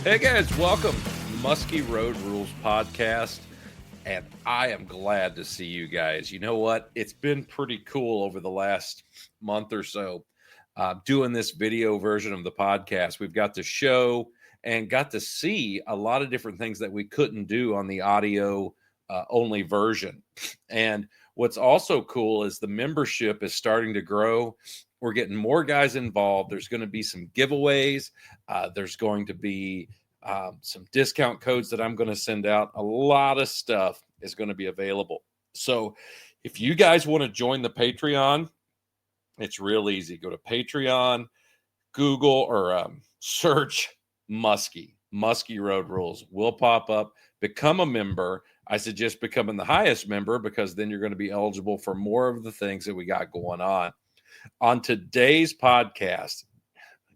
Hey guys, welcome Muskie Road Rules podcast, and I am glad to see you guys. You know what? It's been pretty cool over the last month or so doing this video version of the podcast. We've got to show and got to see a lot of different things that we couldn't do on the audio only version. And what's also cool is the membership is starting to grow. We're getting more guys involved. There's going to be some giveaways. There's going to be some discount codes that I'm going to send out. A lot of stuff is going to be available. So if you guys want to join the Patreon, it's real easy. Go to Patreon, Google, or search Muskie Road Rules. Will pop up. Become a member. I suggest becoming the highest member because then you're going to be eligible for more of the things that we got going on. On today's podcast,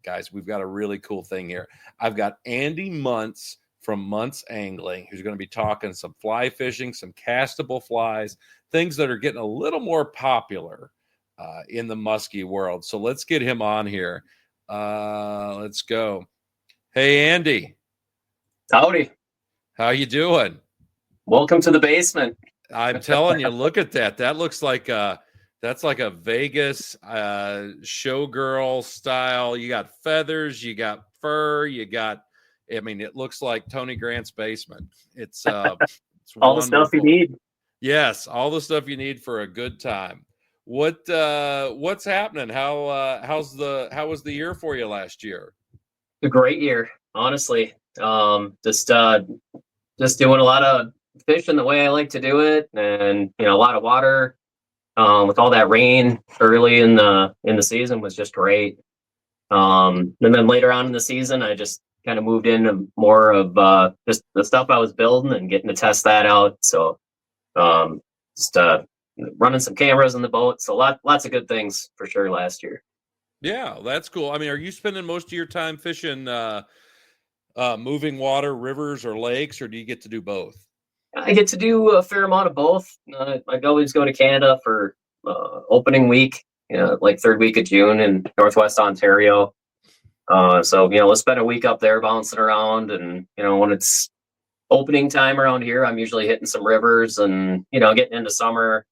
guys, we've got a really cool thing here. I've got Andy Muntz from Muntz Angling, who's going to be talking some fly fishing, some castable flies, things that are getting a little more popular in the muskie world. So let's get him on here. Let's go. Hey, Andy. Howdy. How you doing? Welcome to the basement. I'm telling you, look at that. That looks like that's like a Vegas showgirl style. You got feathers, you got fur, it looks like Tony Grant's basement. It's all wonderful. The stuff you need. Yes, all the stuff you need for a good time. What's happening? How was the year for you last year? A great year, honestly. Just doing a lot of fishing the way I like to do it, and a lot of water. With all that rain early in the season was just great. And then later on in the season, I just kind of moved into more of just the stuff I was building and getting to test that out. So just running some cameras in the boat. So lots of good things for sure last year. Yeah, that's cool. I mean, are you spending most of your time fishing moving water, rivers, or lakes, or do you get to do both? I get to do a fair amount of both. I always go to Canada for opening week, like third week of June in Northwest Ontario. So let's spend a week up there bouncing around, and when it's opening time around here, I'm usually hitting some rivers, and getting into summer,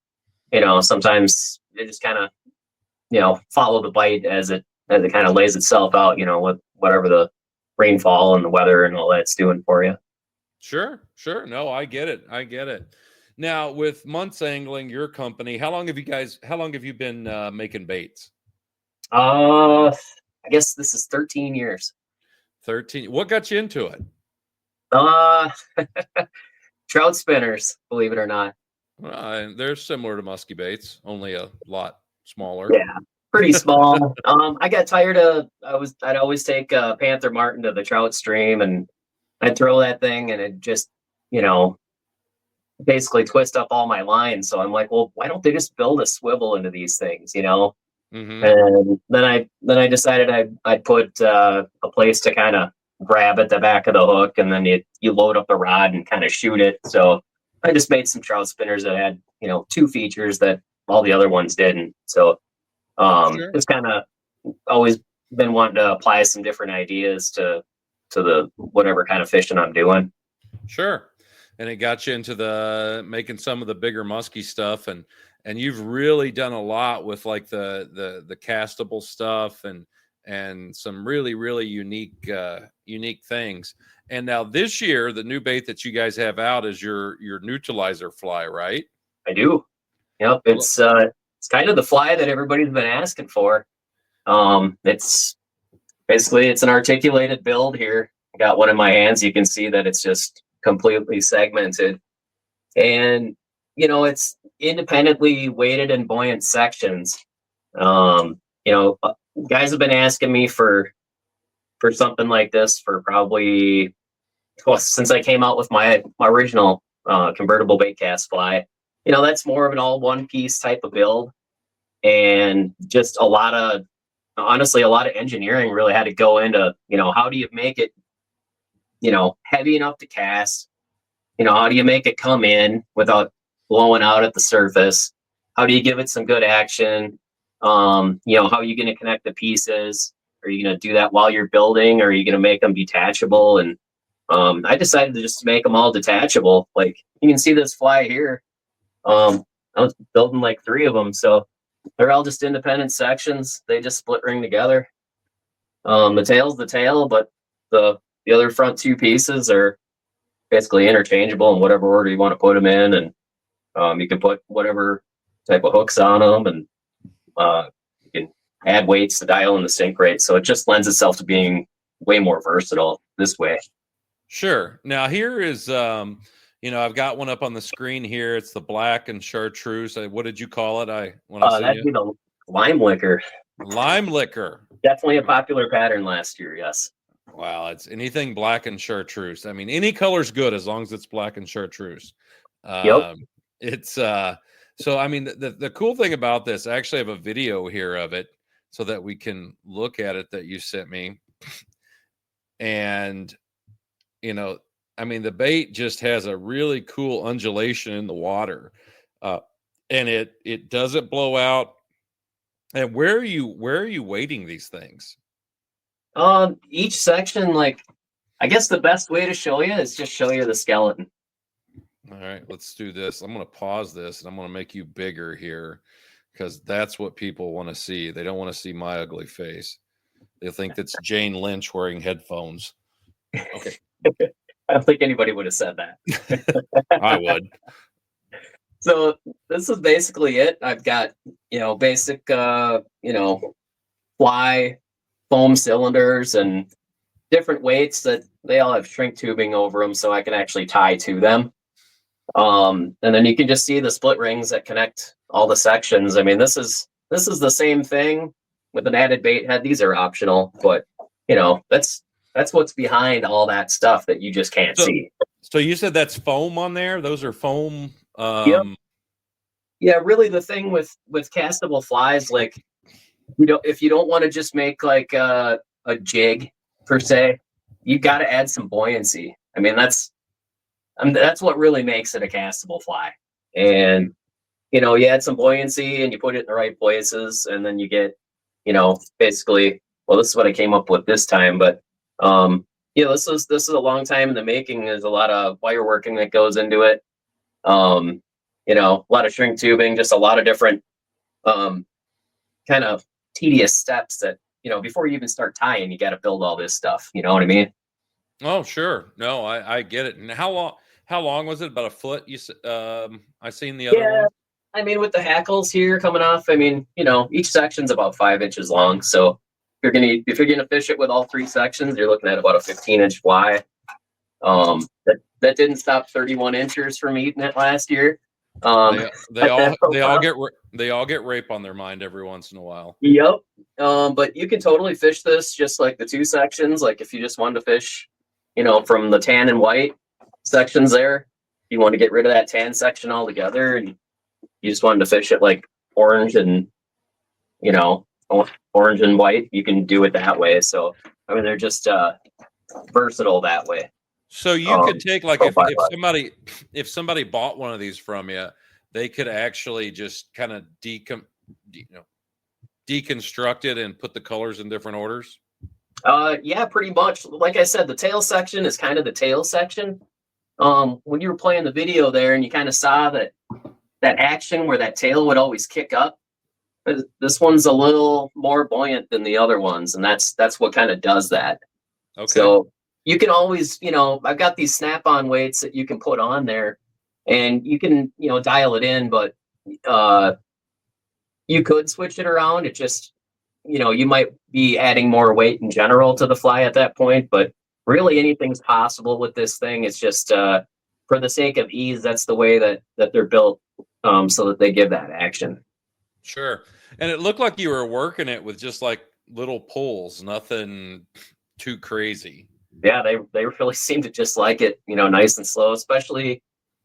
sometimes it just kind of follow the bite as it kind of lays itself out, with whatever the rainfall and the weather and all that's doing for you. Sure. No, I get it. Now, with Muntz Angling, your company, how long have you been making baits? I guess this is 13 years. 13. What got you into it? Trout spinners, believe it or not. They're similar to musky baits, only a lot smaller. Yeah, pretty small. I got tired of. I'd always take Panther Martin to the trout stream, and I'd throw that thing, and it just basically twist up all my lines. So I'm like, well, why don't they just build a swivel into these things, Mm-hmm. And then I decided I'd put a place to kind of grab at the back of the hook, and then you load up the rod and kind of shoot it. So I just made some trout spinners that had two features that all the other ones didn't. So Sure. It's kind of always been wanting to apply some different ideas to the whatever kind of fishing I'm doing. Sure. And it got you into making some of the bigger musky stuff, and you've really done a lot with like the castable stuff and some really, really unique things. And now this year, the new bait that you guys have out is your neutralizer fly, right? I do. Yep. It's kind of the fly that everybody's been asking for. It's basically, it's an articulated build here. I got one in my hands. You can see that it's just completely segmented, and it's independently weighted in buoyant sections. Guys have been asking me for something like this for probably since I came out with my original convertible bait cast fly. That's more of an all one piece type of build, and just a lot of engineering really had to go into how do you make it heavy enough to cast. How do you make it come in without blowing out at the surface? How do you give it some good action? How are you going to connect the pieces? Are you going to do that while you're building? Or are you going to make them detachable? And I decided to just make them all detachable. Like you can see this fly here. I was building like 3 of them, so they're all just independent sections. They just split ring together. The tail's the tail, but the other front 2 pieces are basically interchangeable in whatever order you want to put them in, and you can put whatever type of hooks on them, and you can add weights to dial in the sink rate. So it just lends itself to being way more versatile this way. Sure. Now here is, I've got one up on the screen here. It's the black and chartreuse. What did you call it? That'd be the lime liquor. Lime liquor. Definitely a popular pattern last year. Yes. Wow, it's anything black and chartreuse. I mean, any color's good as long as it's black and chartreuse. Yep. It's so I mean the cool thing about this, I actually have a video here of it so that we can look at it that you sent me. And I mean, the bait just has a really cool undulation in the water, and it doesn't blow out. And where are you weighting these things? Each section, like, I guess the best way to show you is just show you the skeleton. All right, let's do this. I'm going to pause this and I'm going to make you bigger here because that's what people want to see. They don't want to see my ugly face. They think that's Jane Lynch wearing headphones. Okay. I don't think anybody would have said that. I would. So this is basically it. I've got, basic, fly foam cylinders and different weights that they all have shrink tubing over them so I can actually tie to them. And then you can just see the split rings that connect all the sections. I mean, this is the same thing with an added bait head. These are optional, but that's what's behind all that stuff that you just can't see. So you said that's foam on there? Those are foam. Yep. Yeah, really the thing with castable flies, like, if you don't want to just make like a jig per se, you got to add some buoyancy. I mean, that's what really makes it a castable fly. And you add some buoyancy and you put it in the right places, and then you get, basically, well, this is what I came up with this time, but this is a long time in the making. There's a lot of wire working that goes into it. A lot of shrink tubing, just a lot of different kind of tedious steps that, before you even start tying, you got to build all this stuff. You know what I mean? Oh, sure. No, I get it. And how long was it? About a foot? I seen the other one. I mean, with the hackles here coming off, I mean, each section's about 5 inches long. So if you're gonna fish it with all 3 sections, you're looking at about a 15-inch fly. That didn't stop 31 inchers from eating it last year. They all get rape on their mind every once in a while. Yep. But you can totally fish this just like the 2 sections. Like if you just wanted to fish, from the tan and white sections there, you want to get rid of that tan section altogether, and you just wanted to fish it like orange and orange and white, you can do it that way. So I mean, they're just versatile that way. So you could take, like, if somebody bought one of these from you, they could actually just kind of deconstruct it and put the colors in different orders. Yeah, pretty much. Like I said, the tail section is kind of the tail section. When you were playing the video there, and you kind of saw that action where that tail would always kick up, this one's a little more buoyant than the other ones, and that's what kind of does that. Okay. So you can always, I've got these snap-on weights that you can put on there, and you can, dial it in, but you could switch it around. It just, you might be adding more weight in general to the fly at that point, but really anything's possible with this thing. It's just for the sake of ease, that's the way that they're built, so that they give that action. Sure. And it looked like you were working it with just like little pulls, nothing too crazy. Yeah, they really seem to just like it, nice and slow, especially,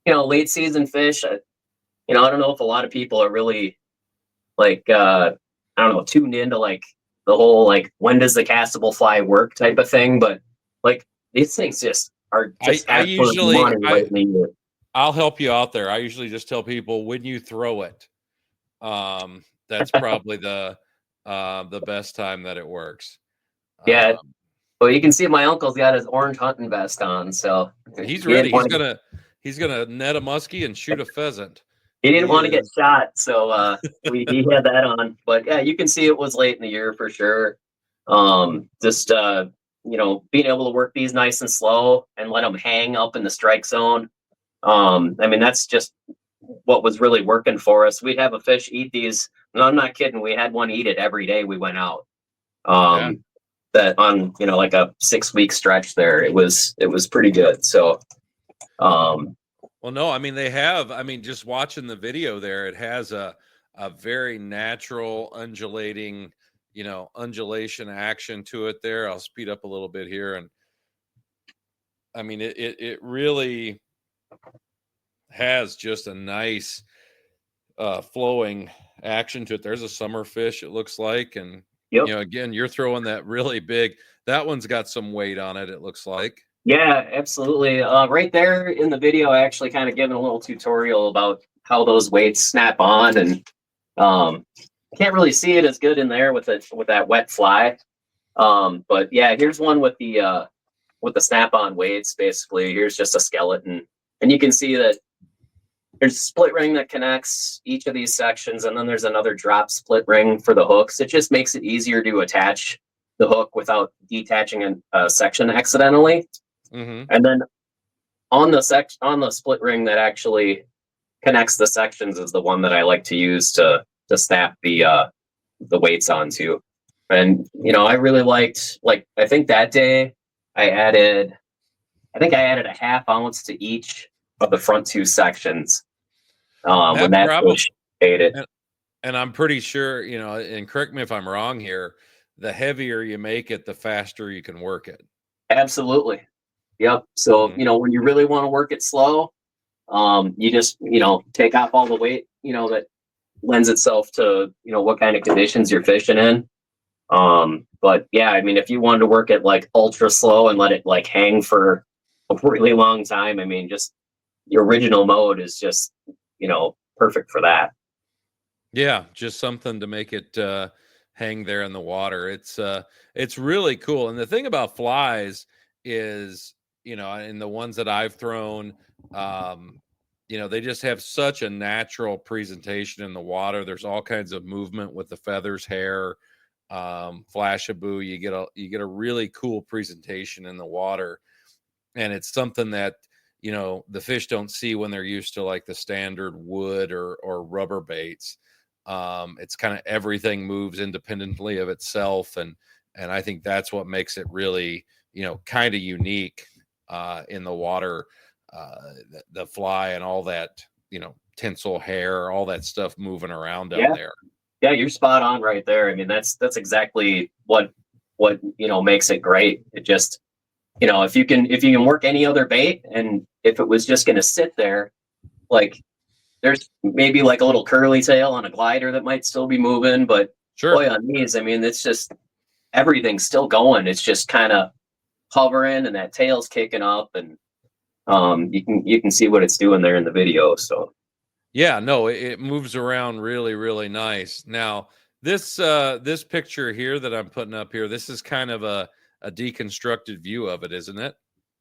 late season fish. I don't know if a lot of people are really like, tuned into like the whole, like, when does the castable fly work type of thing. But like these things just are just I'll help you out there. I usually just tell people when you throw it, that's probably the best time that it works. Yeah. Well, you can see my uncle's got his orange hunting vest on, so He's he didn't ready. want He's gonna net a muskie and shoot a pheasant. he didn't He want to get is. shot, so he had that on. But yeah, you can see it was late in the year for sure. Just being able to work these nice and slow and let them hang up in the strike zone. I mean, that's just what was really working for us. We'd have a fish eat these, and I'm not kidding. We had one eat it every day we went out. Yeah. That on like a 6-week stretch there, it was pretty good. So Well, no, I mean they have. I mean, just watching the video there, it has a very natural undulating, undulation action to it there. I'll speed up a little bit here, and I mean it really has just a nice flowing action to it. There's a summer fish, it looks like, and yep. Again, you're throwing that really big. That one's got some weight on it. It looks like. Yeah, absolutely. Right there in the video, I actually kind of given a little tutorial about how those weights snap on, and can't really see it as good in there with that wet fly. But yeah, here's one with the snap-on weights. Basically, here's just a skeleton, and you can see that there's a split ring that connects each of these sections, and then there's another drop split ring for the hooks. It just makes it easier to attach the hook without detaching a section accidentally. Mm-hmm. And then on the split ring that actually connects the sections is the one that I like to use to snap the weights onto. And I really liked, I think that day I added a half ounce to each of the front two sections when that fish ate it. And I'm pretty sure, and correct me if I'm wrong here, the heavier you make it, the faster you can work it. Absolutely. Yep. So, when you really want to work it slow, you just, take off all the weight, that lends itself to, what kind of conditions you're fishing in. But yeah, I mean, if you wanted to work it like ultra slow and let it like hang for a really long time, I mean, just the original mode is just, perfect for that. Yeah. Just something to make it, hang there in the water. It's really cool. And the thing about flies is, in the ones that I've thrown, they just have such a natural presentation in the water. There's all kinds of movement with the feathers, hair, flashaboo. You get a really cool presentation in the water, and it's something that the fish don't see when they're used to like the standard wood or rubber baits. It's kind of everything moves independently of itself, and I think that's what makes it really kind of unique in the water. The fly and all that tinsel hair, all that stuff moving around down there. Yeah, you're spot on right there. I mean, that's exactly what makes it great. It just if you can work any other bait, and if it was just going to sit there, like there's maybe like a little curly tail on a glider that might still be moving, but sure, boy, on these, I mean, it's just everything's still going. It's just kind of hovering, and that tail's kicking up, and you can see what it's doing there in the video. So yeah, no, it moves around really, really nice. Now this picture here that I'm putting up here, this is kind of a deconstructed view of it, isn't it?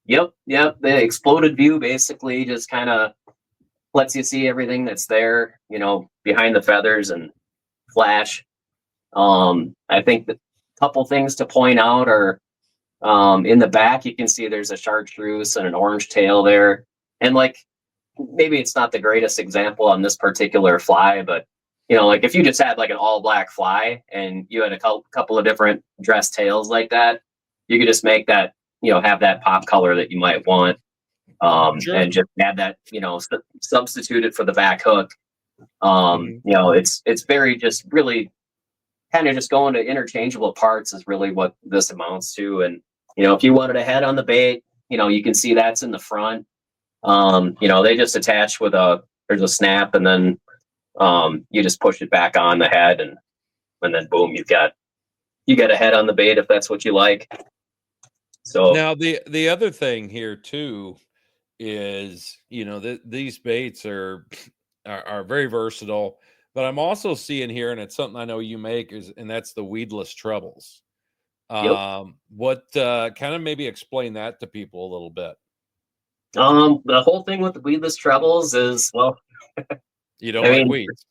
Yep. The exploded view basically just kind of lets you see everything that's there, behind the feathers and flash. I think the couple things to point out are in the back, you can see there's a chartreuse and an orange tail there. And like, maybe it's not the greatest example on this particular fly, but like if you just had like an all black fly and you had a couple of different dress tails like that, you could just make that, have that pop color that you might want. Sure. And just add that, substitute it for the back hook. It's very just really kind of just going to interchangeable parts is really what this amounts to. And, if you wanted a head on the bait, you can see that's in the front. They just attach there's a snap, and then you just push it back on the head, and then boom, you got a head on the bait if that's what you like. So now the other thing here too is these baits are very versatile, but I'm also seeing here, and it's something I know you make, and that's the weedless trebles. Yep. What kind of maybe explain that to people a little bit? The whole thing with the weedless trebles is, well, You don't I like mean, weeds.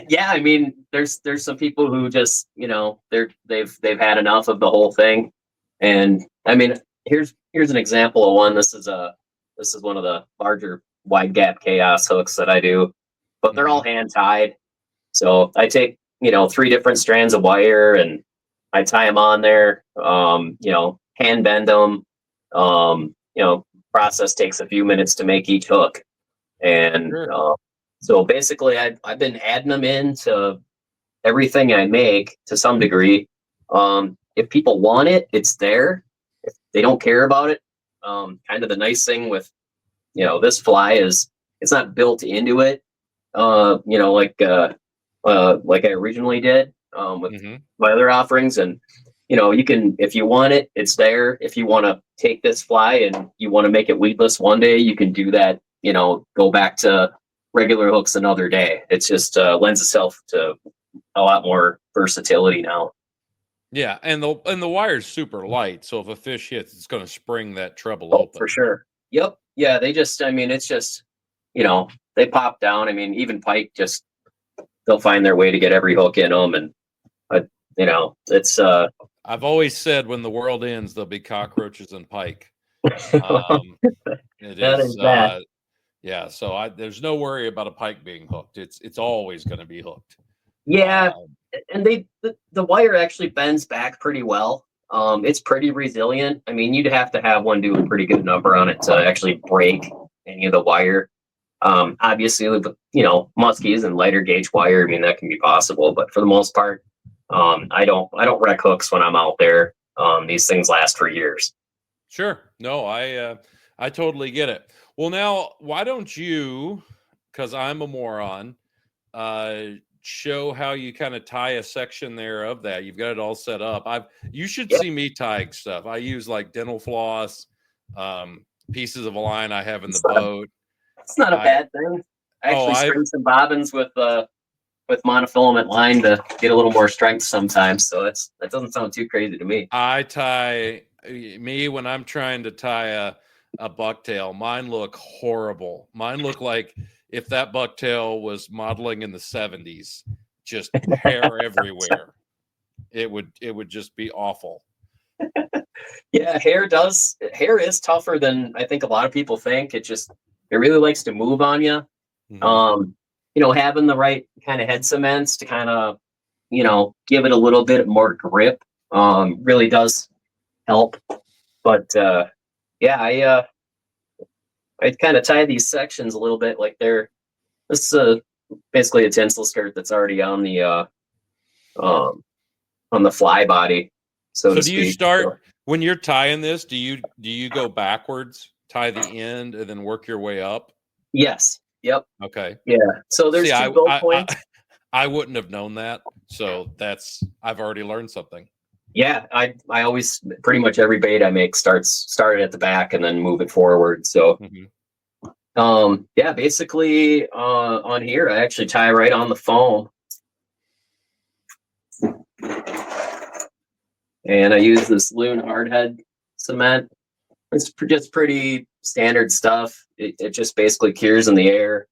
yeah, I mean, there's some people who just, they've had enough of the whole thing. And I mean, here's an example of one. This is one of the larger wide gap chaos hooks that I do, but they're all hand tied. So I take, three different strands of wire and I tie them on there, hand bend them. Process takes a few minutes to make each hook. And Sure. so basically I've been adding them into everything I make to some degree. If people want it, it's there. If they don't care about it, kind of the nice thing with, this fly is it's not built into it, like I originally did with my other offerings. And you can, if you want it, it's there. If you want to take this fly and you want to make it weedless one day, you can do that. Go back to regular hooks another day. It's just lends itself to a lot more versatility now. Yeah, and the wire's super light, so if a fish hits, it's going to spring that treble Oh, open. for sure. Yep. Yeah. It's just, they pop down. I mean, even pike they'll find their way to get every hook in them. And, it's, I've always said when the world ends, there'll be cockroaches and pike. It that is, is that. yeah. So there's no worry about a pike being hooked. It's always going to be hooked. Yeah. And the wire actually bends back pretty well. It's pretty resilient. I mean, you'd have to have one do a pretty good number on it to actually break any of the wire. Obviously, with muskies and lighter gauge wire, I mean that can be possible, but for the most part, I don't wreck hooks when I'm out there. These things last for years. Sure. No, I totally get it. Well, now why don't you? Because I'm a moron. Show how you kind of tie a section there of that. You've got it all set up. You should see me tying stuff. I use like dental floss, pieces of a line I have in the boat. It's not a bad thing. I actually string some bobbins with monofilament line to get a little more strength sometimes. So that doesn't sound too crazy to me. When I'm trying to tie a bucktail, mine look horrible. Mine look like if that bucktail was modeling in the 70s, just hair everywhere. It would just be awful. Yeah, hair is tougher than I think a lot of people think. It really likes to move on you. Having the right kind of head cements to kind of, give it a little bit more grip, really does help. But I kind of tie these sections a little bit like this is basically a tinsel skirt that's already on the fly body. So to do you speak. start when you're tying this? Do you go backwards, tie the end, and then work your way up? Yes. Yep. Okay. Yeah. So there's two goal points. I wouldn't have known that. So I've already learned something. Yeah, I always pretty much every bait I make started at the back and then move it forward. So basically on here I actually tie right on the foam. And I use this Loon hardhead cement. It's just pretty standard stuff. It just basically cures in the air.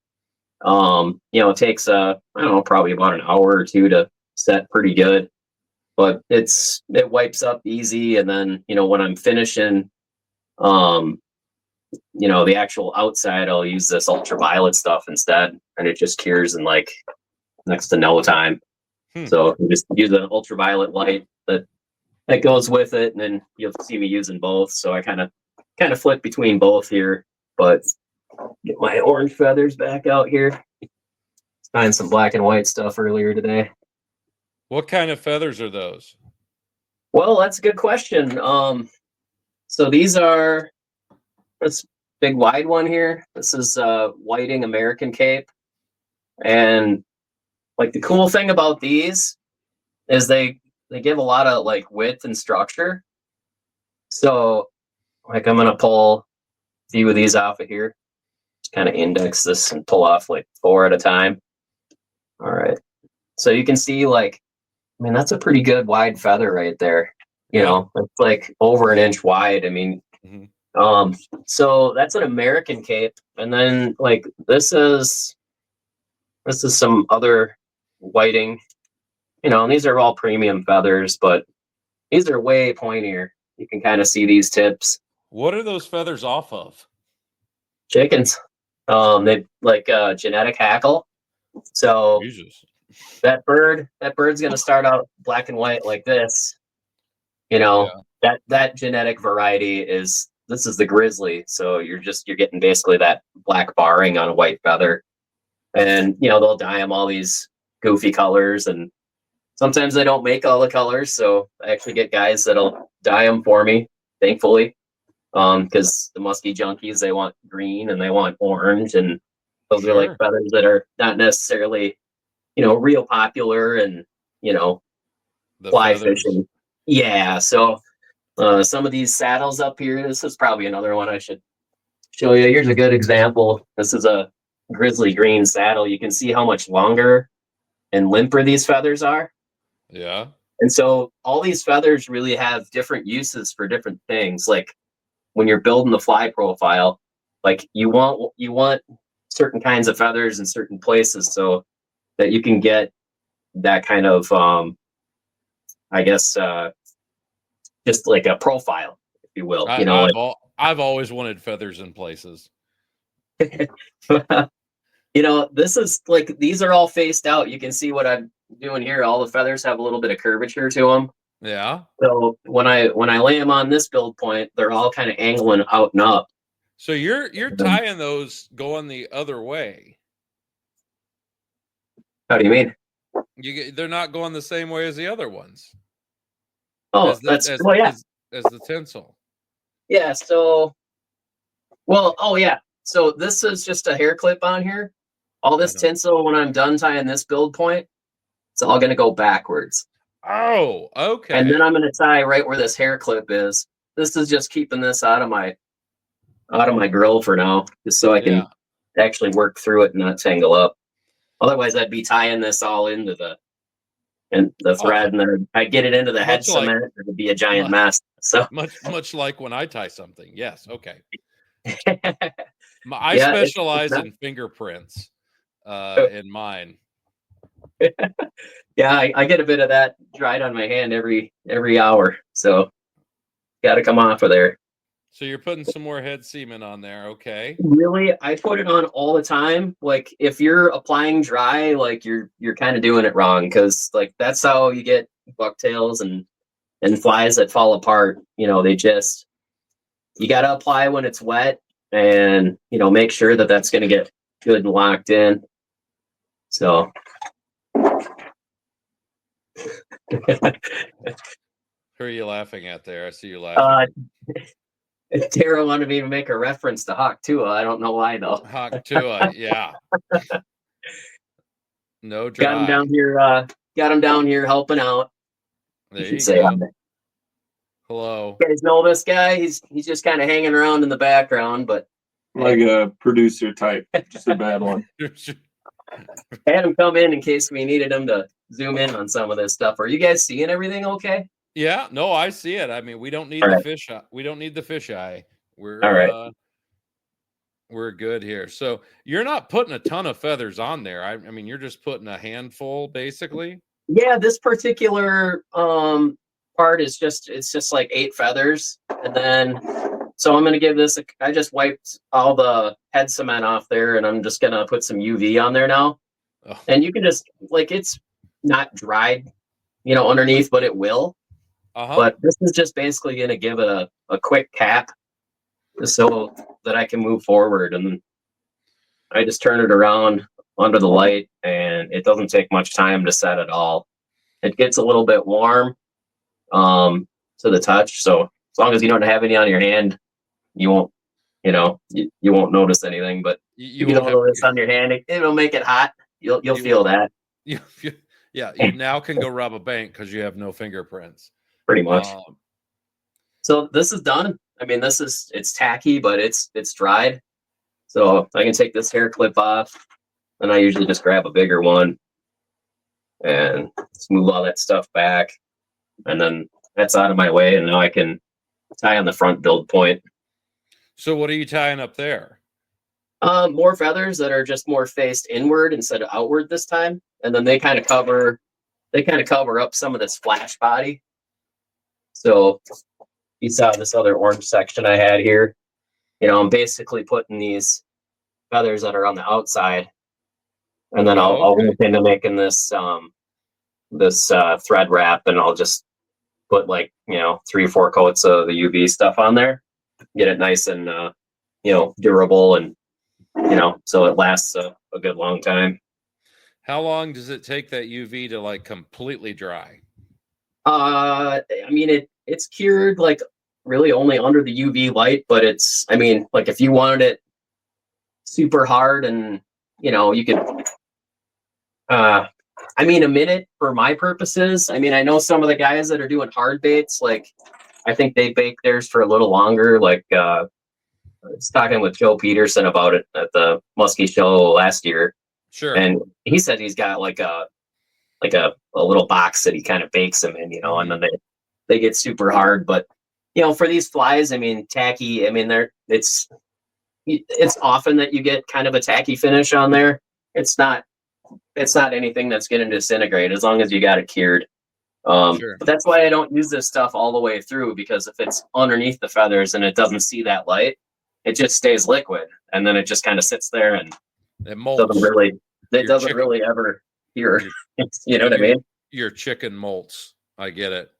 It takes probably about an hour or two to set pretty good. But it wipes up easy, and then when I'm finishing, the actual outside, I'll use this ultraviolet stuff instead, and it just cures in like next to no time. So you just use an ultraviolet light that goes with it, and then you'll see me using both. So I kind of flip between both here, but get my orange feathers back out here. Find some black and white stuff earlier today. What kind of feathers are those? Well, that's a good question. So these are this big wide one here. This is whiting American Cape. And like the cool thing about these is they give a lot of like width and structure. So like I'm gonna pull a few of these off of here. Just kind of index this and pull off like 4 at a time. All right. So you can see that's a pretty good wide feather right there. Yeah. It's like over an inch wide. I mean, Hmm. so that's an American cape, and then like this is some other whiting, and these are all premium feathers, but these are way pointier. You can kind of see these tips. What are those feathers off of? Chickens, they like genetic hackle. So Jesus. that bird's gonna start out black and white like this. You know, Yeah. that genetic variety this is the grizzly. So you're getting basically that black barring on a white feather. And they'll dye them all these goofy colors, and sometimes they don't make all the colors, so I actually get guys that'll dye them for me, thankfully. Because the musky junkies, they want green and they want orange, and those are like Sure. feathers that are not necessarily real popular, and you know The fly feathers. fishing. Yeah, so some of these saddles up here, this is probably another one I should show you. Here's a good example. This is a grizzly green saddle. You can see how much longer and limper these feathers are. Yeah. And so all these feathers really have different uses for different things. Like when you're building the fly profile, like you want certain kinds of feathers in certain places so that you can get that kind of I guess just like a profile, if you will. I've always wanted feathers in places. This is like these are all faced out. You can see what I'm doing here. All the feathers have a little bit of curvature to them. Yeah. So when I lay them on this build point, they're all kind of angling out and up. So you're tying those going the other way. How do you mean? They're not going the same way as the other ones. Oh, As the well, yeah, as the tinsel. yeah. So, well, oh yeah. So this is just a hair clip on here. All this Uh-huh. tinsel, when I'm done tying this build point, it's all going to go backwards. Oh, And then okay. I'm going to tie right where this hair clip is. This is just keeping this out of my grill for now, just so I Yeah. can actually work through it and not tangle up. Otherwise, I'd be tying this all into the Oh, thread, and then I'd get it into the head much like cement. It'd be a giant mu- mess. So, much like when I tie something. Yes. Okay. I yeah, it's specialize not. in fingerprints in mine. Yeah, I get a bit of that dried on my hand every hour, so got to come off of there. So you're putting some more head semen on there. Okay. Really, I put it on all the time. Like if you're applying dry, like you're kind of doing it wrong, because like that's how you get bucktails and flies that fall apart. You got to apply when it's wet, and make sure that that's going to get good and locked in. So. Who are you laughing at there? I see you laughing. Tara wanted me to make a reference to Hawk Tua. I don't know why though. Hawk Tua, yeah. No Got him dry. down here. Got him down here helping out. There Should you say, go. Hello. you guys know this guy? He's just kind of hanging around in the background, but like a producer type, just a bad one. I had him come in case we needed him to zoom in on some of this stuff. Are you guys seeing everything okay? Yeah, no, I see it. I mean, we don't need All the right. fish eye. We don't need the fish eye. All right. We're good here. So you're not putting a ton of feathers on there. I mean, you're just putting a handful, basically. Yeah, this particular part is it's just like 8 feathers, and then so I'm gonna give this. I just wiped all the head cement off there, and I'm just gonna put some UV on there now. Oh, And you can just like it's not dried, underneath, but it will. But this is just basically gonna give it a quick cap, just so that I can move forward, and I just turn it around under the light, and it doesn't take much time to set at all. It gets a little bit warm to the touch, so as long as you don't have any on your hand, you won't, you won't notice anything. But you if you won't don't have. notice on your hand, it'll make it hot. You'll feel that You, yeah, you now can go rob a bank because you have no fingerprints. pretty much. So this is done. I mean, it's tacky, but it's dried. So I can take this hair clip off, and I usually just grab a bigger one and just move all that stuff back. And then that's out of my way, and now I can tie on the front build point. So what are you tying up there? More feathers that are just more faced inward instead of outward this time, and then they kind of cover up some of this flash body. So you saw this other orange section I had here. I'm basically putting these feathers that are on the outside, and then I'll loop into making this thread wrap, and I'll just put 3 or 4 coats of the UV stuff on there, get it nice and durable, and so it lasts a good long time. How long does it take that UV to like completely dry? I mean, it's cured like really only under the UV light, but it's, I mean, like if you wanted it super hard and you could I mean, a minute for my purposes. I mean, I know some of the guys that are doing hard baits, like I think they bake theirs for a little longer. Like I was talking with Joe Peterson about it at the Muskie show last year. Sure. And he said he's got like a little box that he kind of bakes them in, and then they get super hard. But for these flies, I mean, tacky, I mean, it's often that you get kind of a tacky finish on there. It's not anything that's going to disintegrate as long as you got it cured. Sure. But that's why I don't use this stuff all the way through, because if it's underneath the feathers and it doesn't see that light, it just stays liquid, and then it just kind of sits there and it molts. doesn't really ever cure. You know what I mean? Your chicken molts. I get it.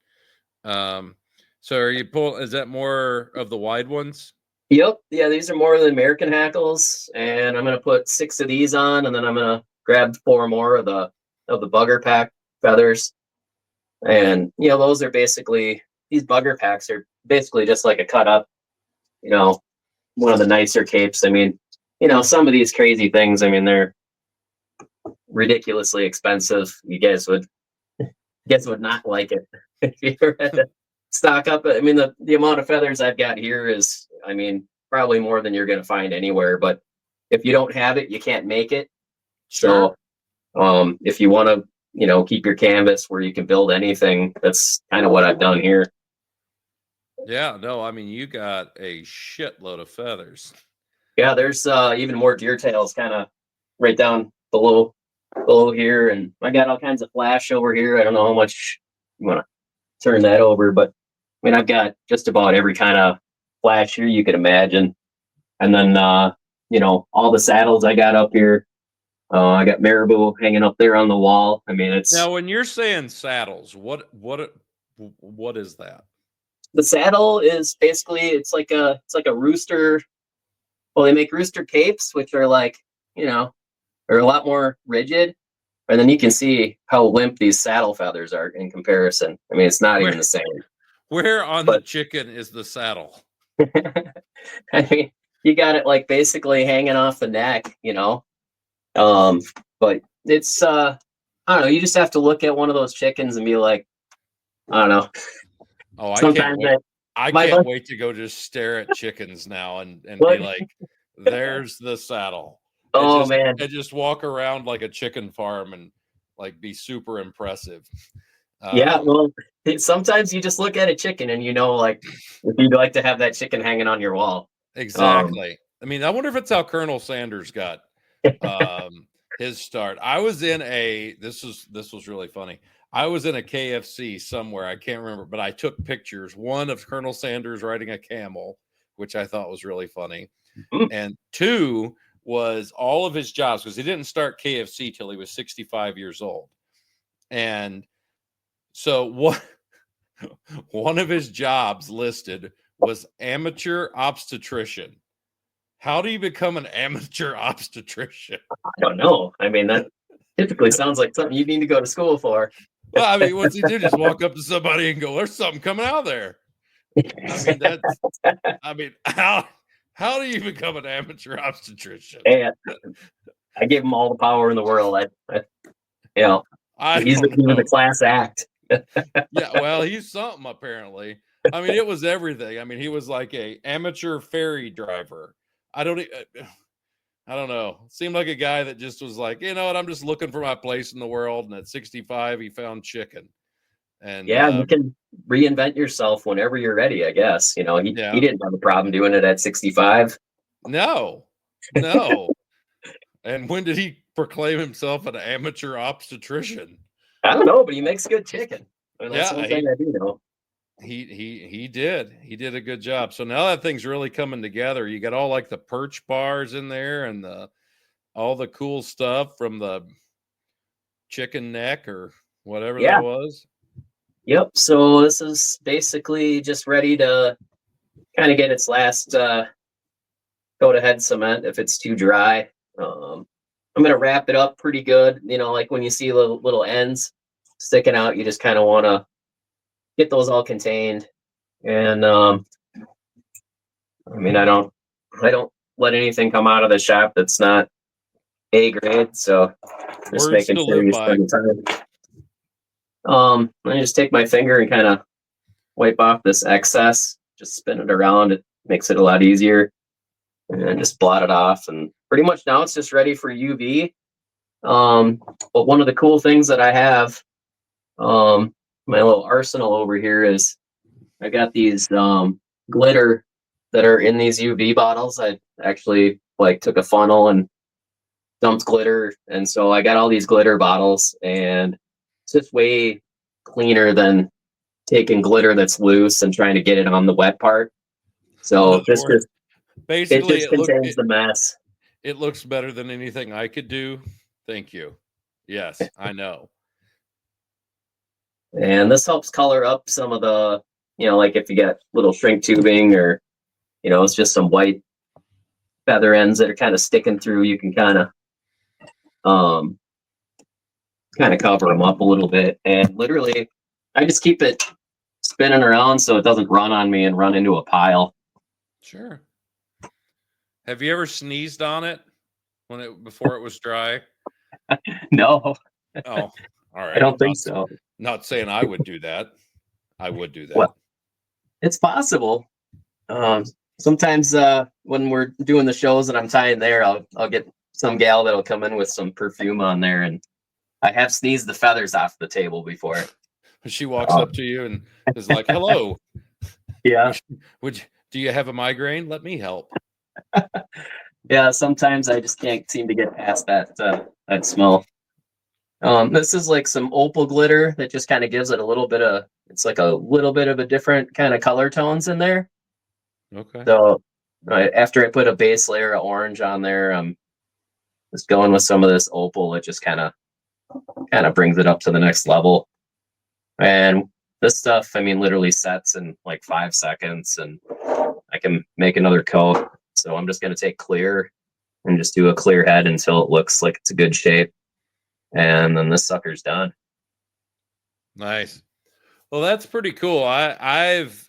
So are you is that more of the wide ones? Yep. Yeah, these are more of the American hackles, and I'm gonna put 6 of these on, and then I'm gonna grab 4 more of the bugger pack feathers. And those are basically, these bugger packs are basically just like a cut up, one of the nicer capes. I mean, some of these crazy things, I mean, they're ridiculously expensive. You guys would not like it if you were to stock up. I mean, the amount of feathers I've got here is, I mean, probably more than you're going to find anywhere. But if you don't have it, you can't make it. Sure. So if you want to, keep your canvas where you can build anything, that's kind of what I've done here. Yeah, no, I mean, you got a shitload of feathers. Yeah, there's even more deer tails kind of right down below here, and I got all kinds of flash over here. I don't know how much you want to turn that over, but I mean, I've got just about every kind of flash here you could imagine. And then all the saddles I got up here. I got marabou hanging up there on the wall. I mean, it's now when you're saying saddles, what is that? The saddle is basically, it's like a rooster. Well, they make rooster capes, which are like, are a lot more rigid. And then you can see how limp these saddle feathers are in comparison. I mean, it's not even the same. Where on the chicken is the saddle? I mean, you got it like basically hanging off the neck, but it's I don't know, you just have to look at one of those chickens and be like, I don't know. Oh, I can't wait. I can't wait to go just stare at chickens now and be like, there's the saddle. Man. And just walk around like a chicken farm and like be super impressive. Yeah, well, sometimes you just look at a chicken and like if you'd like to have that chicken hanging on your wall. Exactly. I mean, I wonder if it's how Colonel Sanders got his start. I was in this was really funny. I was in a KFC somewhere, I can't remember, but I took pictures. One of Colonel Sanders riding a camel, which I thought was really funny, and 2 was all of his jobs, because he didn't start KFC till he was 65 years old, and so one of his jobs listed was amateur obstetrician. How do you become an amateur obstetrician? I don't know. I mean, that typically sounds like something you need to go to school for. Well, I mean, what's he do? Just walk up to somebody and go, "There's something coming out there." I mean, how do you become an amateur obstetrician? Hey, I give him all the power in the world. He's a class act. Yeah, well, he's something apparently. I mean, it was everything. I mean, he was like a amateur ferry driver. I don't know. It seemed like a guy that just was like, you know what? I'm just looking for my place in the world. And at 65, he found chicken. And Yeah, you can reinvent yourself whenever you're ready, I guess. You know, he yeah, didn't have a problem doing it at 65. no, no. And when did he proclaim himself an amateur obstetrician? I don't know, but he makes good chicken. I mean, that's Yeah, one thing I do know. he did a good job. So now that thing's really coming together. You got all like the perch bars in there and all the cool stuff from the chicken neck or whatever Yeah. that was. Yep. So this is basically just ready to kind of get its last coat ahead cement if it's too dry. I'm gonna wrap it up pretty good. You know, like when you see little ends sticking out, you just kind of want to get those all contained. And I mean, I don't let anything come out of the shop that's not A grade. So just Words making to sure live you by. spend the time. I just take my finger and kind of wipe off this excess. Just spin it around. It makes it a lot easier. And then just blot it off. And pretty much now it's just ready for UV. But one of the cool things that I have, my little arsenal over here is I got these glitter that are in these UV bottles. I actually like took a funnel and dumped glitter, and so I got all these glitter bottles, and it's just way cleaner than taking glitter that's loose and trying to get it on the wet part. In So other this words, just basically, contains the mess. it looks better than anything I could do. Thank you. Yes, I know. And this helps color up some of the, you know, like if you get little shrink tubing or, you know, it's just some white feather ends that are kind of sticking through, you can um, kind of cover them up a little bit. And literally, I just keep it spinning around so it doesn't run on me and run into a pile. Sure. Have you ever sneezed on it before it was dry? No, Oh, all right. I don't think so. Not saying I would do that. I would do that. Well, it's possible. Sometimes when we're doing the shows and I'm tying there, I'll get some gal that'll come in with some perfume on there, and I have sneezed the feathers off the table before. She walks up to you and is like, "Hello, Yeah, do you have a migraine? Let me help." yeah. Sometimes I just can't seem to get past that smell. This is like some opal glitter that just kind of gives it a little bit of. It's like a little bit of a different kind of color tones in there. Okay. So after I put a base layer of orange on there, I'm just going with some of this opal. It just kind of brings it up to the next level. And this stuff, I mean, literally sets in like 5 seconds, and I can make another coat. So I'm just going to take clear and just do a clear head until it looks like it's a good shape. And then this sucker's done. Nice. Well, that's pretty cool. I've,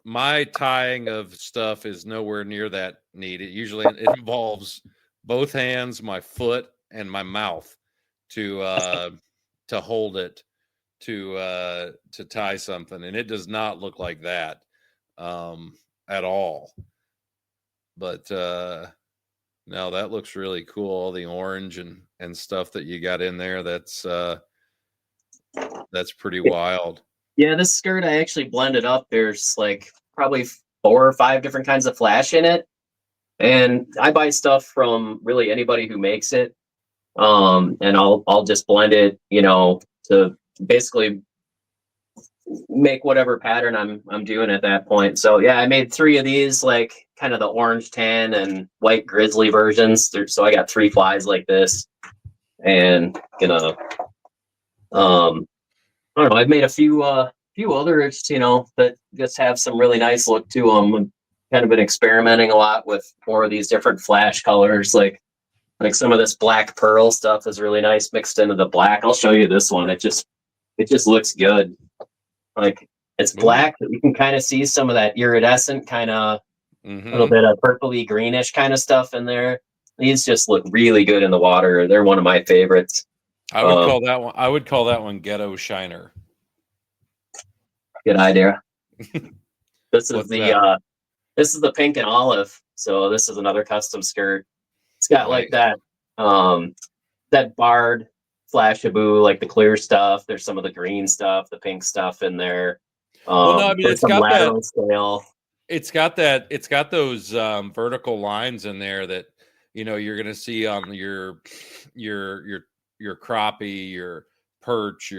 my tying of stuff is nowhere near that neat. It usually involves both hands, my foot, and my mouth to hold it to tie something, and it does not look like that at all. But no, that looks really cool. All the orange and stuff that you got in there. That's pretty wild. Yeah, this skirt I actually blended up. There's like probably 4 or 5 different kinds of flash in it, and I buy stuff from really anybody who makes it. And I'll just blend it, to basically make whatever pattern I'm doing at that point. So yeah, I made 3 of these, like kind of the orange tan and white grizzly versions. So I got 3 flies like this, and gonna I don't know. I've made a few others, that just have some really nice look to them. I've kind of been experimenting a lot with more of these different flash colors, like some of this black pearl stuff is really nice mixed into the black. I'll show you this one. It just looks good. Like it's black, but you can kind of see some of that iridescent kind of little bit of purpley greenish kind of stuff in there. These just look really good in the water. They're one of my favorites. I would call that one ghetto shiner. Good idea. This is What's this is the pink and olive. So this is another custom skirt. It's got like that that barred Flashaboo, like the clear stuff. There's some of the green stuff, the pink stuff in there. Well, no, I mean, There's some lateral scale. It's got those vertical lines in there that, you know, you're going to see on your crappie, your perch,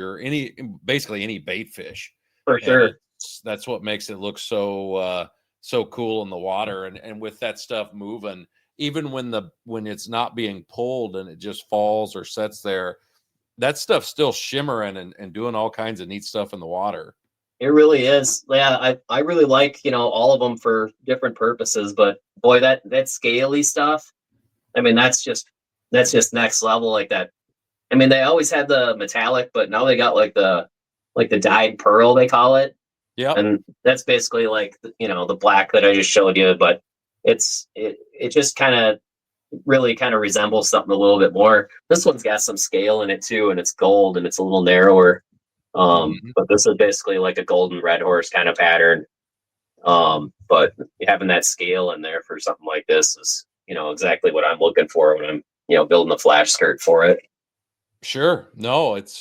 basically any bait fish. For sure. That's what makes it look so cool in the water. And with that stuff moving, even when it's not being pulled and it just falls or sets there, that stuff's still shimmering and doing all kinds of neat stuff in the water. It really is. Yeah, I really like, you know, all of them for different purposes, but boy, that scaly stuff, I mean, that's just next level like that. I mean, they always had the metallic, but now they got like the dyed pearl, they call it. Yeah. And that's basically like, you know, the black that I just showed you, but it just really kind of resembles something a little bit more. This one's got some scale in it too, and it's gold and it's a little narrower. But this is basically like a golden red horse kind of pattern. But having that scale in there for something like this is, you know, exactly what I'm looking for when I'm, you know, building the flash skirt for it. Sure. No, it's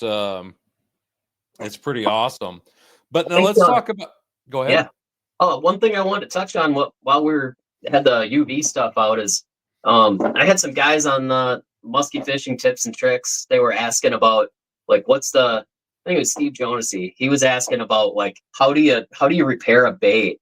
pretty awesome. But now let's talk about. Go ahead. Yeah. Oh, one thing I wanted to touch on while had the UV stuff out is, I had some guys on the musky fishing tips and tricks. They were asking about like I think it was Steve Jonasy. He was asking about like how do you repair a bait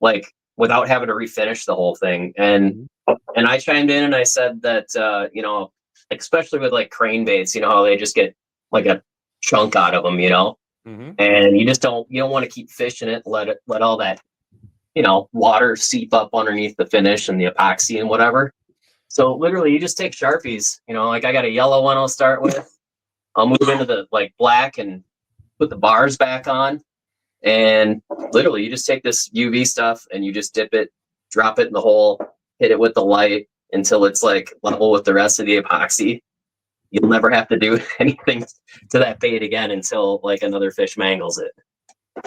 like without having to refinish the whole thing. And I chimed in and I said that you know, especially with like crane baits, you know how they just get like a chunk out of them, you know. And you don't want to keep fishing it, let all that, you know, water seep up underneath the finish and the epoxy and whatever. So literally you just take Sharpies, you know, like I got a yellow one I'll start with. I'll move into the like black and put the bars back on. And literally you just take this UV stuff and you just dip it, drop it in the hole, hit it with the light until it's like level with the rest of the epoxy. You'll never have to do anything to that bait again until like another fish mangles it.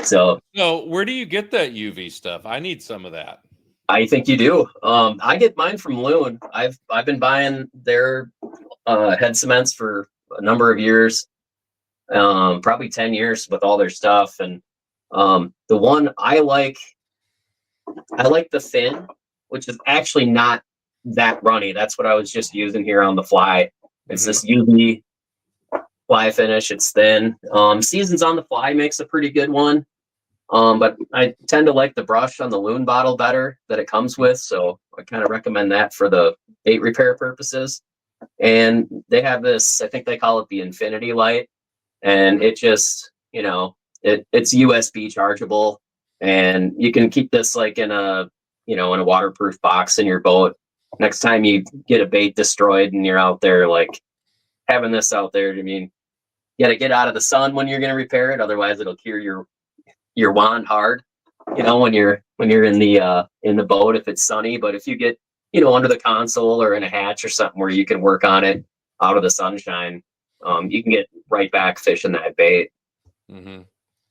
So where do you get that UV stuff? I need some of that. I think you do. I get mine from Loon. I've been buying their head cements for a number of years, probably 10 years with all their stuff. And the one I like the Fin, which is actually not that runny. That's what I was just using here on the fly. It's this UV fly finish. It's thin. Seasons on the Fly makes a pretty good one. But I tend to like the brush on the Loon bottle better that it comes with. So I kind of recommend that for the bait repair purposes. And they have this, I think they call it the Infinity Light. And it just, you know, it's USB chargeable. And you can keep this like in a waterproof box in your boat. Next time you get a bait destroyed and you're out there, like having this out there, I mean, you got to get out of the sun when you're going to repair it. Otherwise it'll cure your wand hard, you know, when you're in the boat, if it's sunny. But if you get, you know, under the console or in a hatch or something where you can work on it out of the sunshine, you can get right back fishing that bait.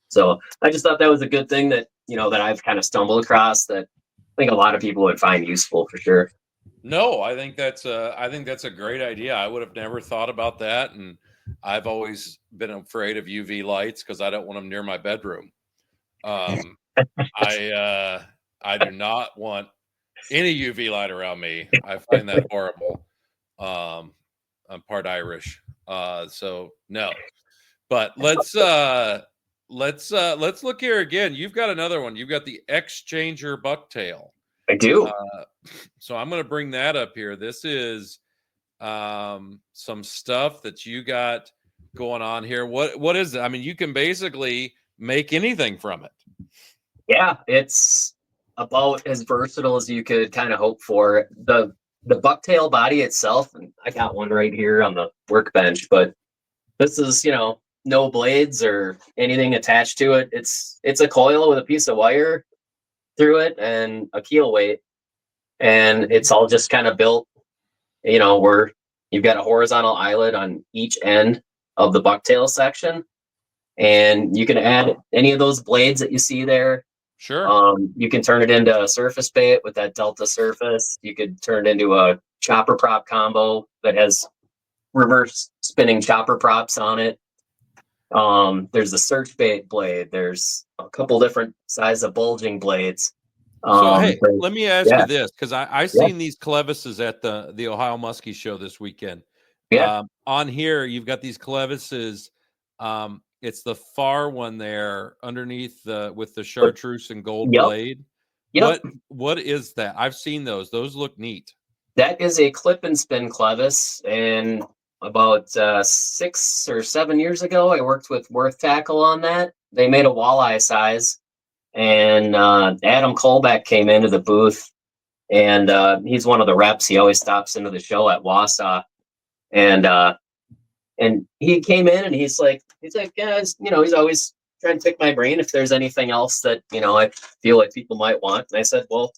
So I just thought that was a good thing that, you know, that I've kind of stumbled across that I think a lot of people would find useful for sure. No, I think that's a great idea. I would have never thought about that. And I've always been afraid of UV lights because I don't want them near my bedroom. I do not want any UV light around me. I find that horrible. I'm part Irish, so no. But let's look here again. You've got another one. You've got the Exchanger bucktail. I do. So I'm going to bring that up here. This is some stuff that you got going on here. What is it? I mean, you can basically make anything from it. Yeah, it's about as versatile as you could kind of hope for. The bucktail body itself, and I got one right here on the workbench, but this is, you know, no blades or anything attached to it. It's a coil with a piece of wire through it and a keel weight, and it's all just kind of built, you know, where you've got a horizontal eyelet on each end of the bucktail section, and you can add any of those blades that you see there. Sure. You can turn it into a surface bait with that Delta surface. You could turn it into a chopper prop combo that has reverse spinning chopper props on it. There's a search bait blade. There's a couple different sizes of bulging blades. So hey, let me ask yeah. you this, because I seen these clevises at the Ohio Muskie Show this weekend. Yeah. On here, you've got these clevises. It's the far one there underneath with the chartreuse and gold blade. Yep. What is that? I've seen those. Those look neat. That is a clip and spin clevis, and about 6 or 7 years ago, I worked with Worth Tackle on that. They made a walleye size, and Adam Colbeck came into the booth, and he's one of the reps. He always stops into the show at Wausau, and he came in and he's like, yeah, he's always trying to pick my brain if there's anything else that I feel like people might want. And I said, well,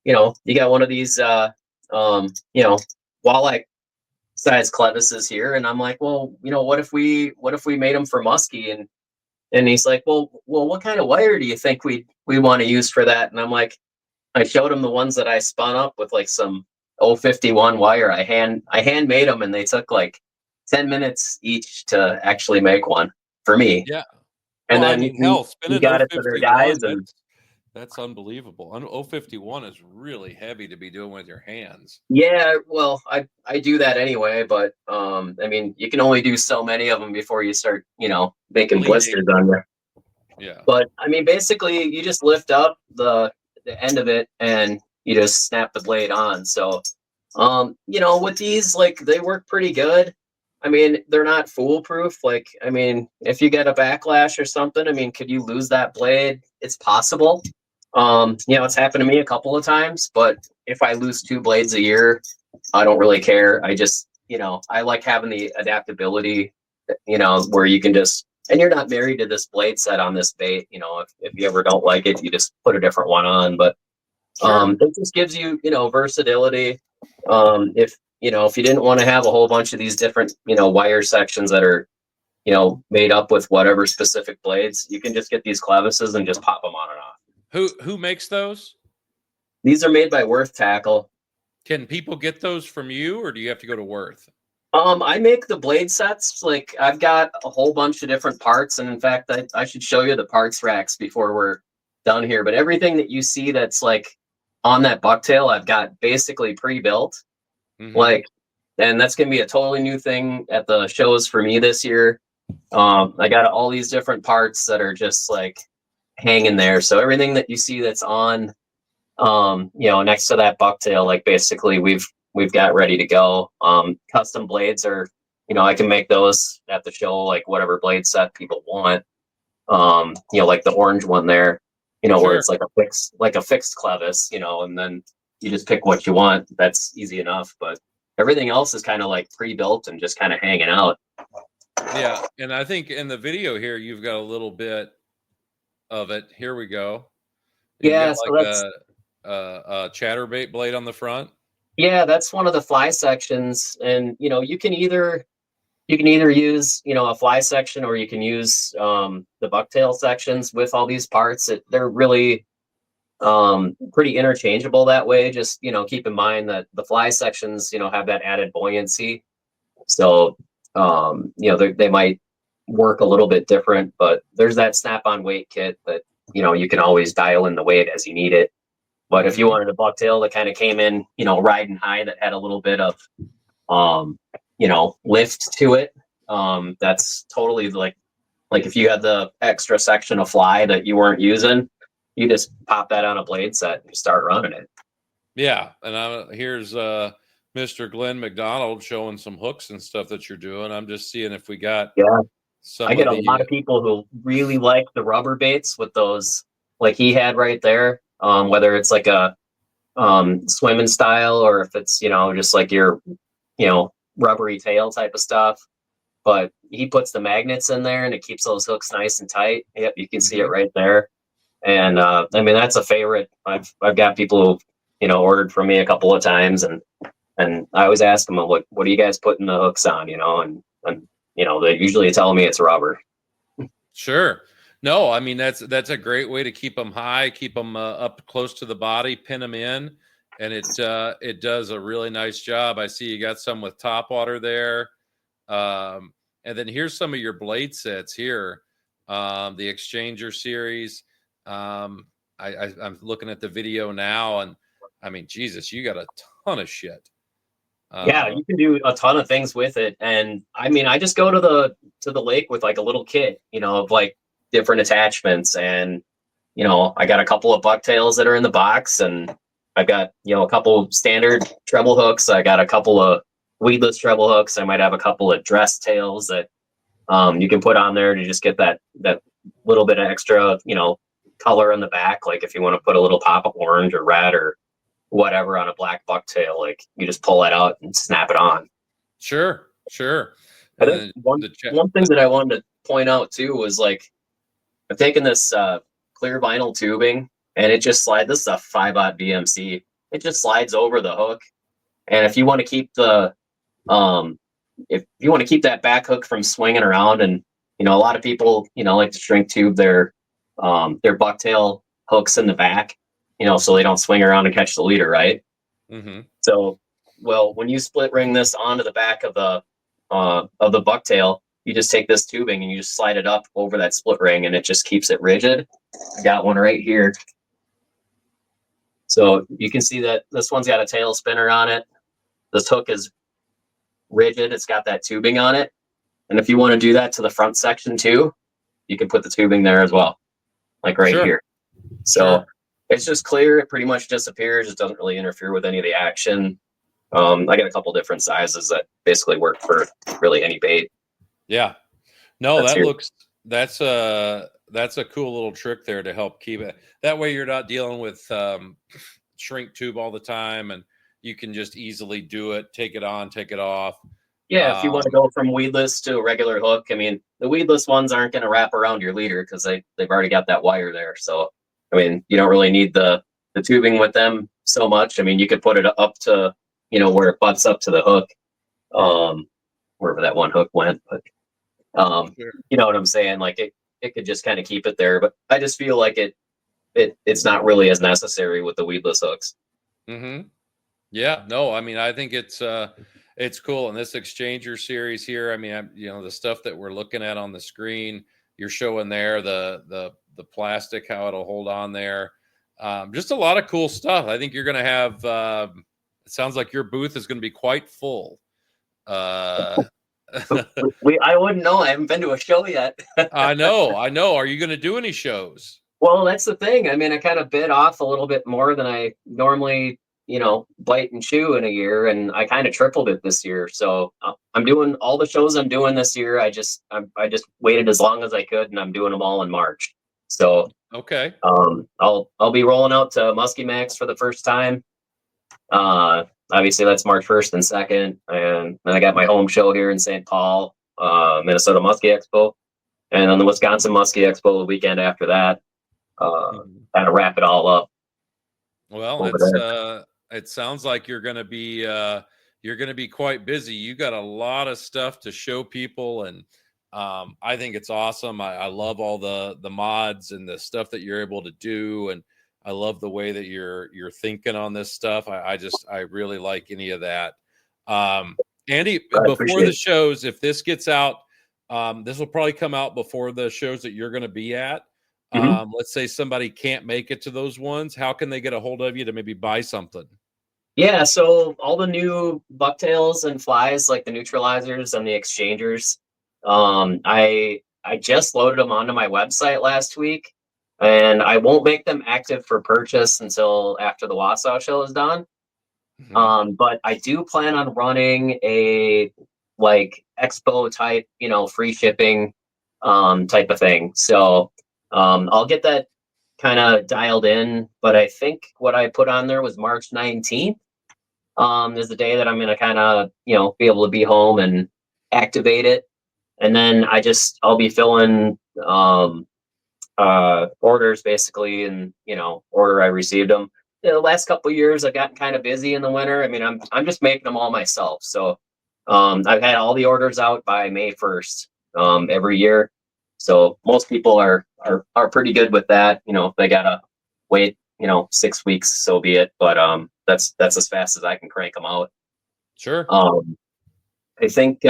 you got one of these walleye size clevises here, and I'm like, well, what if we made them for muskie? And he's like, well, what kind of wire do you think we want to use for that? And I'm like, I showed him the ones that I spun up with like some 051 wire. I hand made them, and they took like 10 minutes each to actually make one for me. Yeah. And well, then spinning got it for their guys, and that's unbelievable. 051 is really heavy to be doing with your hands. Yeah, well, I do that anyway, but you can only do so many of them before you start, making blisters on you. Yeah. But basically, you just lift up the end of it and you just snap the blade on. So, with these, like, they work pretty good. They're not foolproof. Like, if you get a backlash or something, could you lose that blade? It's possible. It's happened to me a couple of times, but if I lose 2 blades a year, I don't really care. I just, I like having the adaptability, where you can just, and you're not married to this blade set on this bait. If you ever don't like it, you just put a different one on. But it just gives you, versatility. If you didn't want to have a whole bunch of these different, wire sections that are, made up with whatever specific blades, you can just get these clevises and just pop them on and off. Who makes those? These are made by Worth Tackle. Can people get those from you, or do you have to go to Worth? I make the blade sets. Like, I've got a whole bunch of different parts, and in fact, I should show you the parts racks before we're done here. But everything that you see that's like on that bucktail, I've got basically pre-built. Mm-hmm. Like, and that's gonna be a totally new thing at the shows for me this year. I got all these different parts that are just like hanging there. So everything that you see that's on, next to that bucktail, like, basically we've got ready to go. Custom blades are, I can make those at the show, like whatever blade set people want. Like the orange one there, Sure. where it's like a fixed clevis, and then you just pick what you want. That's easy enough. But everything else is kind of like pre-built and just kind of hanging out. Yeah, and I think in the video here you've got a little bit of it. Here we go. You Yeah, got so like that's a chatterbait blade on the front. Yeah, that's one of the fly sections, and you can either use a fly section, or you can use the bucktail sections with all these parts. They're really pretty interchangeable that way. Just keep in mind that the fly sections have that added buoyancy, so they might work a little bit different. But there's that snap-on weight kit that you can always dial in the weight as you need it. But if you wanted a bucktail that kind of came in, riding high, that had a little bit of, lift to it, that's totally like if you had the extra section of fly that you weren't using, you just pop that on a blade set and start running it. Yeah, and here's Mr. Glenn McDonald showing some hooks and stuff that you're doing. I'm just seeing if we got. Yeah, some I get a lot of people who really like the rubber baits with those, like he had right there. Whether it's like a swimming style, or if it's just like your rubbery tail type of stuff, but he puts the magnets in there and it keeps those hooks nice and tight. Yep, you can see it right there. And that's a favorite. I've got people who ordered from me a couple of times, and I always ask them, what do you guys putting the hooks on, and they usually tell me it's rubber. Sure. No, that's a great way to keep them high, keep them up close to the body, pin them in, and it does a really nice job. I see you got some with top water there. And then here's some of your blade sets here. The Exchanger series. I'm looking at the video now, and I mean, Jesus, you got a ton of shit. Yeah, you can do a ton of things with it. And I mean, I just go to the lake with like a little kit, of like different attachments. And, I got a couple of bucktails that are in the box, and I've got, a couple standard treble hooks. I got a couple of weedless treble hooks. I might have a couple of dress tails that you can put on there to just get that little bit of extra, color in the back. Like if you want to put a little pop of orange or red or whatever on a black bucktail, like you just pull that out and snap it on. Sure. I think one thing that I wanted to point out too was like I've taken this clear vinyl tubing, and it just slides. This is a 5/0 VMC. It just slides over the hook, and if you want to keep that back hook from swinging around, and a lot of people like to shrink tube their bucktail hooks in the back, so they don't swing around and catch the leader, right? Mm-hmm. So, well, when you split ring this onto the back of the bucktail, you just take this tubing and you just slide it up over that split ring, and it just keeps it rigid. I got one right here. So you can see that this one's got a tail spinner on it. This hook is rigid. It's got that tubing on it. And if you want to do that to the front section too, you can put the tubing there as well, like right here. So it's just clear. It pretty much disappears. It doesn't really interfere with any of the action. I got a couple different sizes that basically work for really any bait. Yeah. No, that's a cool little trick there to help keep it. That way you're not dealing with shrink tube all the time, and you can just easily do it, take it on, take it off. Yeah, if you want to go from weedless to a regular hook, I mean, the weedless ones aren't going to wrap around your leader because they've already got that wire there. So, I mean, you don't really need the tubing with them so much. I mean, you could put it up to, where it butts up to the hook, wherever that one hook went. But, you know what I'm saying? Like it could just kind of keep it there. But I just feel like it's not really as necessary with the weedless hooks. Mm-hmm. Yeah, no, I mean, I think it's cool. And this Exchanger series here, I mean, the stuff that we're looking at on the screen, you're showing there, the plastic, how it'll hold on there. Just a lot of cool stuff. I think you're going to have, it sounds like your booth is going to be quite full. I wouldn't know. I haven't been to a show yet. I know. Are you going to do any shows? Well, that's the thing. I mean, I kind of bit off a little bit more than I normally, bite and chew in a year, and I kind of tripled it this year. So I'm doing all the shows I'm doing this year. I just waited as long as I could, and I'm doing them all in March. So okay, I'll be rolling out to Muskie Max for the first time. Obviously that's March 1st and 2nd, and then I got my home show here in St. Paul, Minnesota Muskie Expo, and then the Wisconsin Muskie Expo the weekend after that. Kind of wrap it all up. Well, it sounds like you're going to be quite busy. You got a lot of stuff to show people, and I think it's awesome. I love all the mods and the stuff that you're able to do, and I love the way that you're thinking on this stuff. I really like any of that. Andy, before the shows, if this gets out, this will probably come out before the shows that you're going to be at. Let's say somebody can't make it to those ones. How can they get a hold of you to maybe buy something? Yeah, so all the new bucktails and flies, like the neutralizers and the exchangers, I just loaded them onto my website last week, and I won't make them active for purchase until after the Wausau show is done. Mm-hmm. But I do plan on running a like expo type, free shipping type of thing. So I'll get that kind of dialed in, but I think what I put on there was March 19th is the day that I'm going to kind of, be able to be home and activate it. And then I'll be filling orders basically in, order I received them. The last couple of years I've gotten kind of busy in the winter. I mean, I'm just making them all myself. So I've had all the orders out by May 1st every year. So most people are pretty good with that. If they gotta wait, 6 weeks, so be it. But that's as fast as I can crank them out. Sure. I think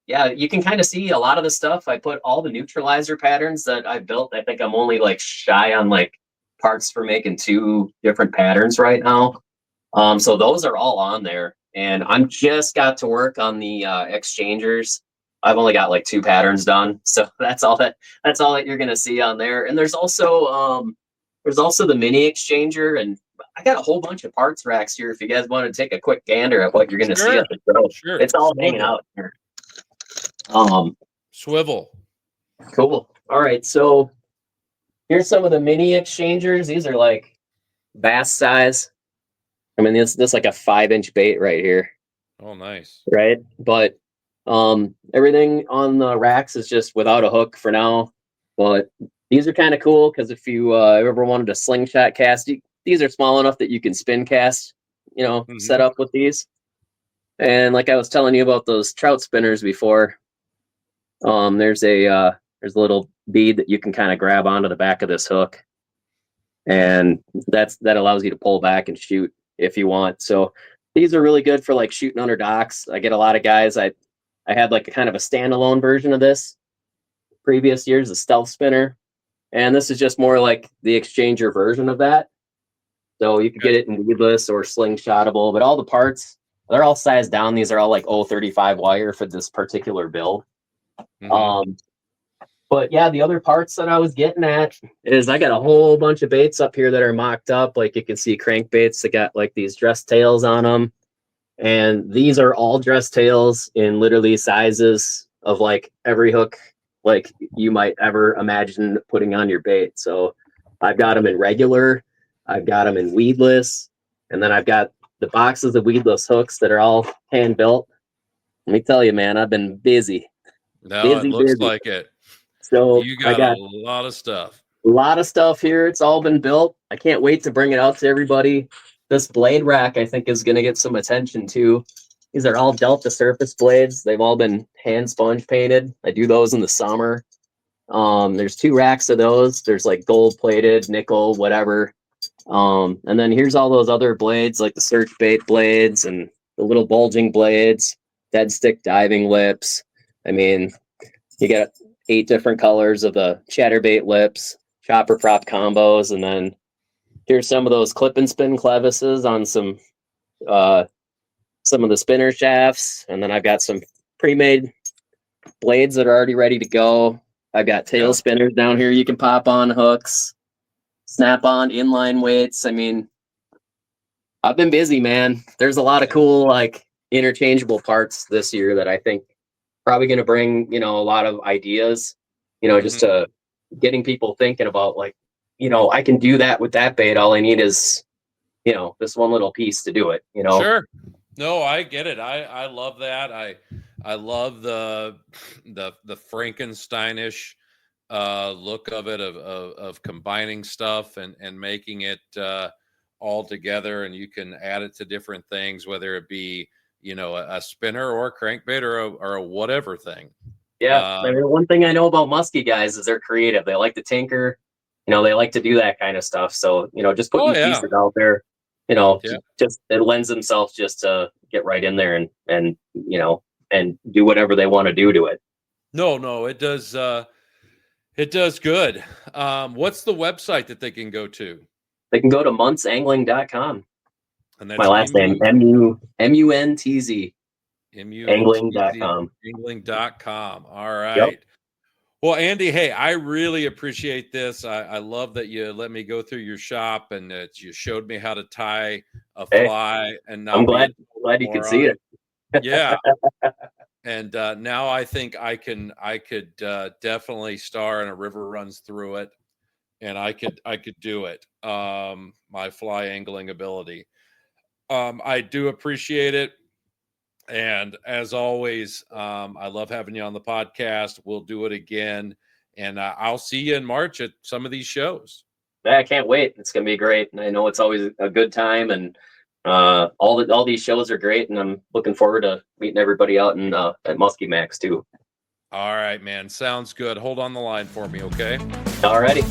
yeah, you can kind of see a lot of the stuff. I put all the neutralizer patterns that I built. I think I'm only like shy on like parts for making 2 different patterns right now. So those are all on there, and I'm just got to work on the exchangers. I've only got like 2 patterns done, so that's all that you're gonna see on there. And there's also the mini exchanger, and I got a whole bunch of parts racks here. If you guys want to take a quick gander at what you're gonna see at the show, Sure. it's all hanging out here. Swivel. Cool. All right, so here's some of the mini exchangers. These are like bass size. I mean, this like a 5-inch bait right here. Oh, nice. Right, but everything on the racks is just without a hook for now. But these are kind of cool because if you ever wanted to slingshot cast, these are small enough that you can spin cast. Set up with these. And like I was telling you about those trout spinners before, there's a little bead that you can kind of grab onto the back of this hook, and that allows you to pull back and shoot if you want. So these are really good for like shooting under docks. I get a lot of guys. I had like a kind of a standalone version of this previous years, a stealth spinner, and this is just more like the exchanger version of that. So you could get it in weedless or slingshotable, but all the parts, they're all sized down. These are all like 035 wire for this particular build. But yeah, the other parts that I was getting at is I got a whole bunch of baits up here that are mocked up. Like you can see crankbaits that got like these dress tails on them. And these are all dress tails in literally sizes of like every hook like you might ever imagine putting on your bait. So I've got them in regular, I've got them in weedless, and then I've got the boxes of weedless hooks that are all hand built. Let me tell you, man, I've been busy. No, it looks like it. So you got a lot of stuff. A lot of stuff here. It's all been built. I can't wait to bring it out to everybody. This blade rack, I think, is going to get some attention too. These are all Delta surface blades. They've all been hand sponge painted. I do those in the summer. There's 2 racks of those. There's like gold plated, nickel, whatever. And then here's all those other blades, like the search bait blades and the little bulging blades, dead stick diving lips. I mean, you got 8 different colors of the chatterbait lips, chopper prop combos, and then here's some of those clip and spin clevises on some of the spinner shafts, and then I've got some pre-made blades that are already ready to go. I've got tail spinners down here you can pop on hooks, snap on inline weights. I mean, I've been busy, man. There's a lot of cool like interchangeable parts this year that I think probably going to bring, a lot of ideas, just to getting people thinking about like, I can do that with that bait. All I need is, this one little piece to do it, Sure. No, I get it. I love that. I love the Frankensteinish look of it, of combining stuff and making it all together, and you can add it to different things, whether it be a spinner or a crankbait or a whatever thing. Yeah, I mean, one thing I know about muskie guys is they're creative. They like to tinker, they like to do that kind of stuff. So just putting pieces out there, just it lends themselves just to get right in there and do whatever they want to do to it. No, it does. It does good. What's the website that they can go to? They can go to muntzangling.com. And that's my last name, Muntz. Angling.com. Angling.com. All right. Yep. Well, Andy, hey, I really appreciate this. I love that you let me go through your shop and that you showed me how to tie a fly. And I'm glad you could see it. Yeah. And now I think I could definitely star in A River Runs Through It, and I could do it. My fly angling ability. I do appreciate it. And as always, I love having you on the podcast. We'll do it again. And I'll see you in March at some of these shows. Yeah, I can't wait. It's going to be great. And I know it's always a good time. And all these shows are great. And I'm looking forward to meeting everybody out at Muskie Max too. All right, man. Sounds good. Hold on the line for me, okay? All righty.